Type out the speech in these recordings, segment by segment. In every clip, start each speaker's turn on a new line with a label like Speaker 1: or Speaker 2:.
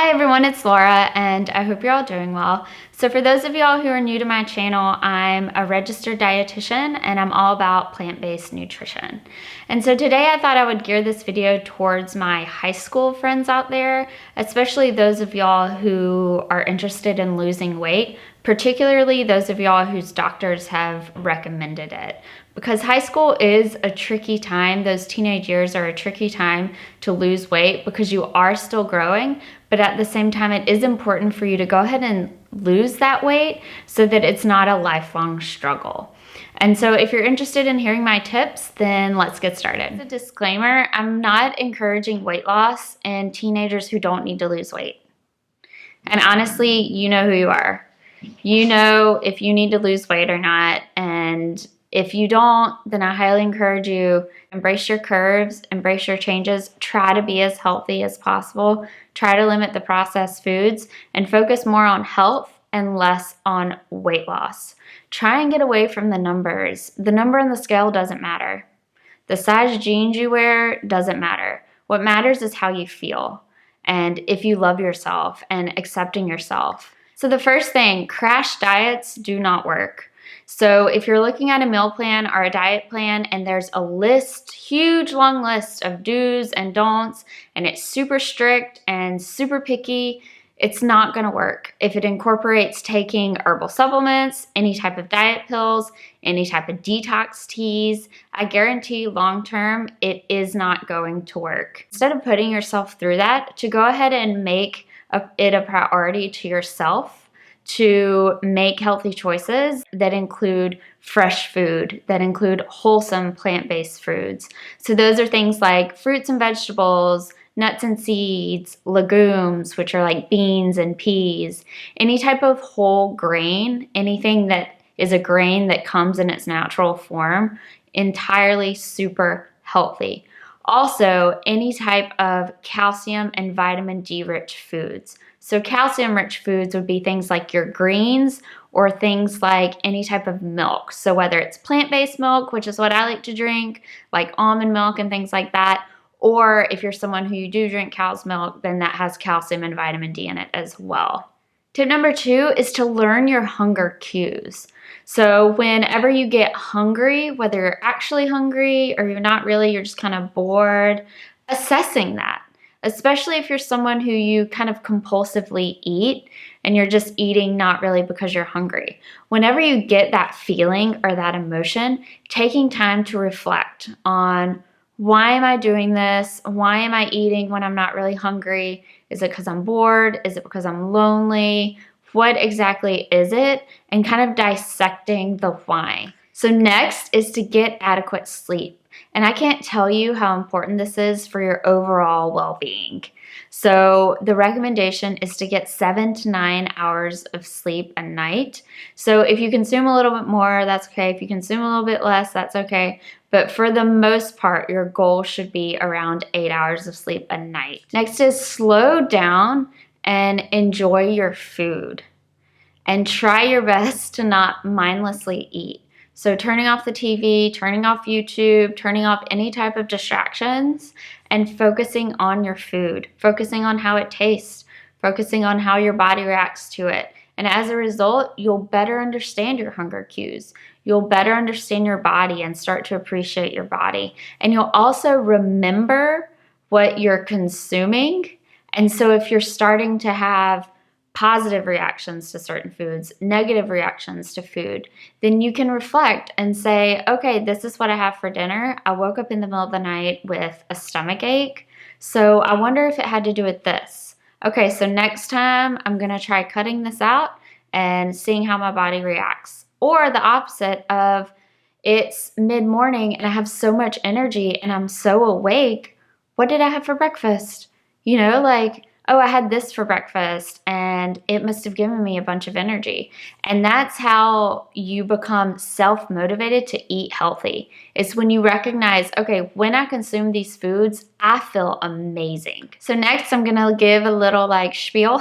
Speaker 1: Hi everyone, it's Laura and I hope you're all doing well. So for those of y'all who are new to my channel, I'm a registered dietitian and I'm all about plant-based nutrition. And so today I thought I would gear this video towards my high school friends out there, especially those of y'all who are interested in losing weight, particularly those of y'all whose doctors have recommended it. Because high school is a tricky time. Those teenage years are a tricky time to lose weight because you are still growing, but at the same time, it is important for you to go ahead and lose that weight so that it's not a lifelong struggle. And so if you're interested in hearing my tips, then let's get started. As a disclaimer, I'm not encouraging weight loss in teenagers who don't need to lose weight. And honestly, you know who you are. You know if you need to lose weight or not, and if you don't, then I highly encourage you, embrace your curves, embrace your changes, try to be as healthy as possible, try to limit the processed foods, and focus more on health and less on weight loss. Try and get away from the numbers. The number on the scale doesn't matter. The size jeans you wear doesn't matter. What matters is how you feel and if you love yourself and accepting yourself. So the first thing, crash diets do not work. So if you're looking at a meal plan or a diet plan and there's a list, huge long list of do's and don'ts, and it's super strict and super picky, it's not gonna work. If it incorporates taking herbal supplements, any type of diet pills, any type of detox teas, I guarantee long-term, it is not going to work. Instead of putting yourself through that, to go ahead and make it a priority to yourself to make healthy choices that include fresh food, that include wholesome plant-based foods. So those are things like fruits and vegetables, nuts and seeds, legumes, which are like beans and peas, any type of whole grain, anything that is a grain that comes in its natural form, entirely super healthy. Also, any type of calcium and vitamin D rich foods. So calcium rich foods would be things like your greens or things like any type of milk. So whether it's plant-based milk, which is what I like to drink, like almond milk and things like that, or if you're someone who you do drink cow's milk, then that has calcium and vitamin D in it as well. Tip number 2 is to learn your hunger cues. So whenever you get hungry, whether you're actually hungry or you're not really, you're just kind of bored, assessing that. Especially if you're someone who you kind of compulsively eat and you're just eating not really because you're hungry. Whenever you get that feeling or that emotion, taking time to reflect on, why am I doing this? Why am I eating when I'm not really hungry? Is it because I'm bored? Is it because I'm lonely? What exactly is it? And kind of dissecting the why. So next is to get adequate sleep. And I can't tell you how important this is for your overall well-being. So the recommendation is to get 7 to 9 hours of sleep a night. So if you consume a little bit more, that's okay. If you consume a little bit less, that's okay. But for the most part, your goal should be around 8 hours of sleep a night. Next is slow down and enjoy your food. And try your best to not mindlessly eat. So turning off the TV, turning off YouTube, turning off any type of distractions, and focusing on your food, focusing on how it tastes, focusing on how your body reacts to it. And as a result, you'll better understand your hunger cues. You'll better understand your body and start to appreciate your body. And you'll also remember what you're consuming. And so if you're starting to have positive reactions to certain foods, negative reactions to food, then you can reflect and say, okay, this is what I have for dinner. I woke up in the middle of the night with a stomach ache. So I wonder if it had to do with this. Okay, so next time I'm gonna try cutting this out and seeing how my body reacts. Or the opposite of, it's mid-morning and I have so much energy and I'm so awake. What did I have for breakfast? You know, like, oh, I had this for breakfast and it must have given me a bunch of energy. And that's how you become self-motivated to eat healthy. It's when you recognize, okay, when I consume these foods, I feel amazing. So next I'm gonna give a little like spiel.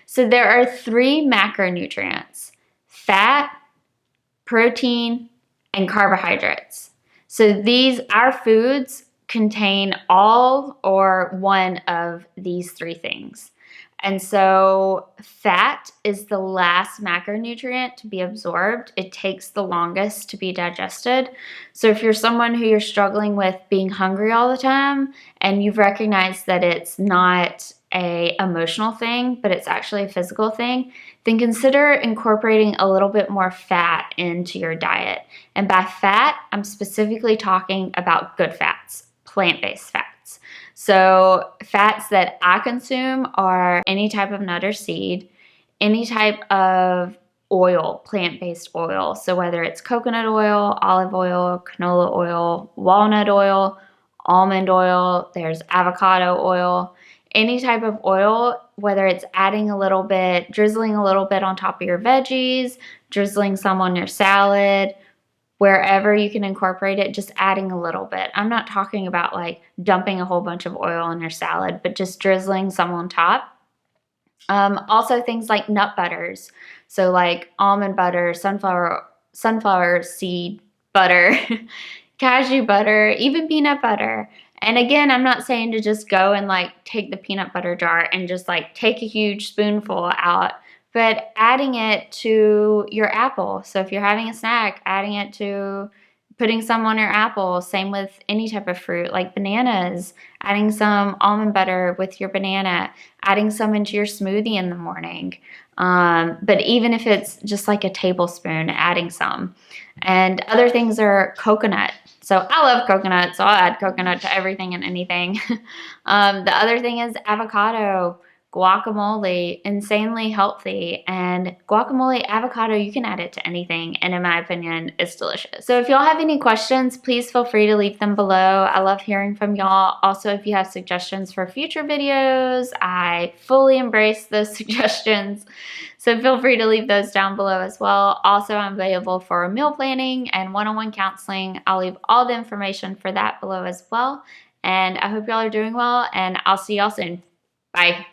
Speaker 1: So there are 3 macronutrients: fat, protein, and carbohydrates. So our foods contain all or one of these 3 things. And so fat is the last macronutrient to be absorbed. It takes the longest to be digested. So if you're someone who you're struggling with being hungry all the time and you've recognized that it's not a emotional thing, but it's actually a physical thing, then consider incorporating a little bit more fat into your diet. And by fat, I'm specifically talking about good fats, plant-based fats. So fats that I consume are any type of nut or seed, any type of oil, plant-based oil. So whether it's coconut oil, olive oil, canola oil, walnut oil, almond oil, there's avocado oil, any type of oil, whether it's adding a little bit, drizzling a little bit on top of your veggies, drizzling some on your salad, wherever you can incorporate it, just adding a little bit. I'm not talking about like dumping a whole bunch of oil on your salad, but just drizzling some on top. Also things like nut butters. So like almond butter, sunflower seed butter, cashew butter, even peanut butter. And again, I'm not saying to just go and like take the peanut butter jar and just like take a huge spoonful out, but adding it to your apple. So if you're having a snack, adding it to putting some on your apple. Same with any type of fruit like bananas, adding some almond butter with your banana, adding some into your smoothie in the morning. But even if it's just like a tablespoon, adding some. And other things are coconut. So I love coconut, so I'll add coconut to everything and anything. The other thing is avocado, guacamole, insanely healthy. And guacamole, avocado, you can add it to anything. And in my opinion, it's delicious. So if y'all have any questions, please feel free to leave them below. I love hearing from y'all. Also, if you have suggestions for future videos, I fully embrace those suggestions. So feel free to leave those down below as well. Also, I'm available for meal planning and one-on-one counseling. I'll leave all the information for that below as well. And I hope y'all are doing well, and I'll see y'all soon. Bye.